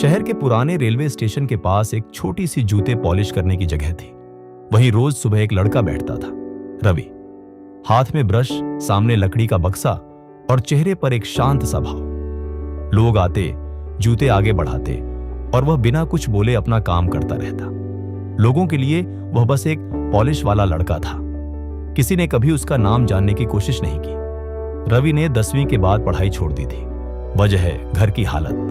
शहर के पुराने रेलवे स्टेशन के पास एक छोटी सी जूते पॉलिश करने की जगह थी। वहीं रोज सुबह एक लड़का बैठता था, रवि। हाथ में ब्रश, सामने लकड़ी का बक्सा और चेहरे पर एक शांत सा भाव। लोग आते, जूते आगे बढ़ाते और वह बिना कुछ बोले अपना काम करता रहता। लोगों के लिए वह बस एक पॉलिश वाला लड़का था। किसी ने कभी उसका नाम जानने की कोशिश नहीं की। रवि ने 10वीं के बाद पढ़ाई छोड़ दी थी। वजह है घर की हालत।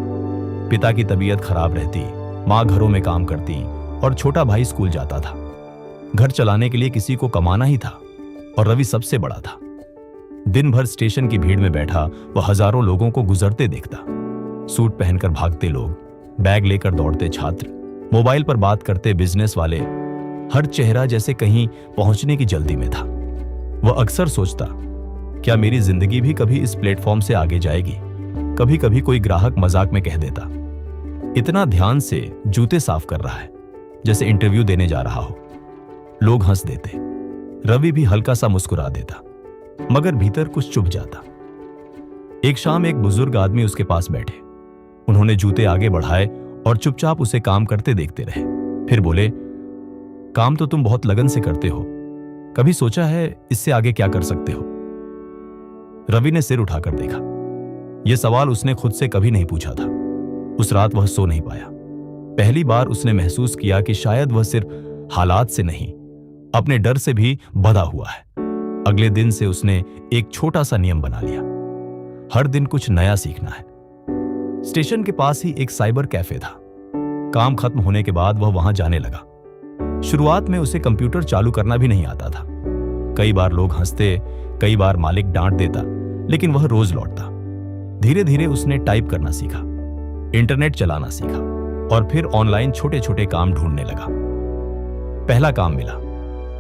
पिता की तबीयत खराब रहती, माँ घरों में काम करती और छोटा भाई स्कूल जाता था। घर चलाने के लिए किसी को कमाना ही था और रवि सबसे बड़ा था। दिन भर स्टेशन की भीड़ में बैठा वह हजारों लोगों को गुजरते देखता। सूट पहनकर भागते लोग, बैग लेकर दौड़ते छात्र, मोबाइल पर बात करते बिजनेस वाले, हर चेहरा जैसे कहीं पहुंचने की जल्दी में था। वह अक्सर सोचता, क्या मेरी जिंदगी भी कभी इस प्लेटफॉर्म से आगे जाएगी? कभी कभी कोई ग्राहक मजाक में कह देता, इतना ध्यान से जूते साफ कर रहा है, जैसे इंटरव्यू देने जा रहा हो। लोग हंस देते, रवि भी हल्का सा मुस्कुरा देता, मगर भीतर कुछ चुभ जाता। एक शाम एक बुजुर्ग आदमी उसके पास बैठे। उन्होंने जूते आगे बढ़ाए और चुपचाप उसे काम करते देखते रहे। फिर बोले, काम तो तुम बहुत लगन से करते हो, कभी सोचा है इससे आगे क्या कर सकते हो? रवि ने सिर उठाकर देखा। यह सवाल उसने खुद से कभी नहीं पूछा था। उस रात वह सो नहीं पाया। पहली बार उसने महसूस किया कि शायद वह सिर्फ हालात से नहीं, अपने डर से भी बंधा हुआ है। अगले दिन से उसने एक छोटा सा नियम बना लिया, हर दिन कुछ नया सीखना है। स्टेशन के पास ही एक साइबर कैफे था। काम खत्म होने के बाद वह वहां जाने लगा। शुरुआत में उसे कंप्यूटर चालू करना भी नहीं आता था। कई बार लोग हंसते, कई बार मालिक डांट देता, लेकिन वह रोज लौटता। धीरे धीरे उसने टाइप करना सीखा, इंटरनेट चलाना सीखा और फिर ऑनलाइन छोटे छोटे काम ढूंढने लगा। पहला काम मिला,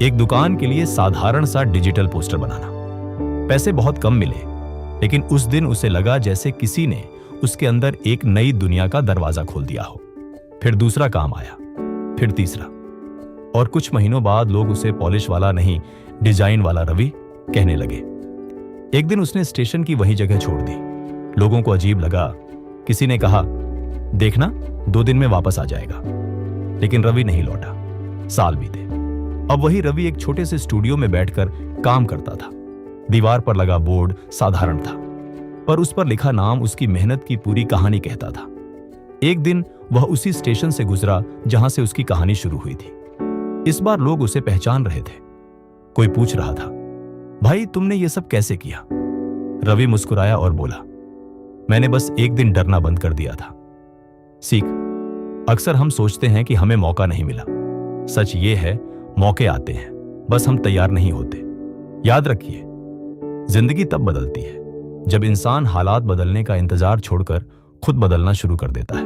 एक दुकान के लिए साधारण सा डिजिटल पोस्टर बनाना। पैसे बहुत कम मिले, लेकिन उस दिन उसे लगा जैसे किसी ने उसके अंदर एक नई दुनिया का दरवाजा खोल दिया हो। फिर दूसरा काम आया, फिर तीसरा, और कुछ महीनों बाद लोग उसे पॉलिश वाला नहीं, डिजाइन वाला रवि कहने लगे। एक दिन उसने स्टेशन की वही जगह छोड़ दी। लोगों को अजीब लगा। किसी ने कहा, देखना 2 दिन में वापस आ जाएगा। लेकिन रवि नहीं लौटा। साल बीते। अब वही रवि एक छोटे से स्टूडियो में बैठकर काम करता था। दीवार पर लगा बोर्ड साधारण था, पर उस पर लिखा नाम उसकी मेहनत की पूरी कहानी कहता था। एक दिन वह उसी स्टेशन से गुजरा जहां से उसकी कहानी शुरू हुई थी। इस बार लोग उसे पहचान रहे थे। कोई पूछ रहा था, भाई तुमने ये सब कैसे किया? रवि मुस्कुराया और बोला, मैंने बस एक दिन डरना बंद कर दिया था। सीख, अक्सर हम सोचते हैं कि हमें मौका नहीं मिला। सच ये है, मौके आते हैं, बस हम तैयार नहीं होते। याद रखिए, जिंदगी तब बदलती है जब इंसान हालात बदलने का इंतजार छोड़कर खुद बदलना शुरू कर देता है।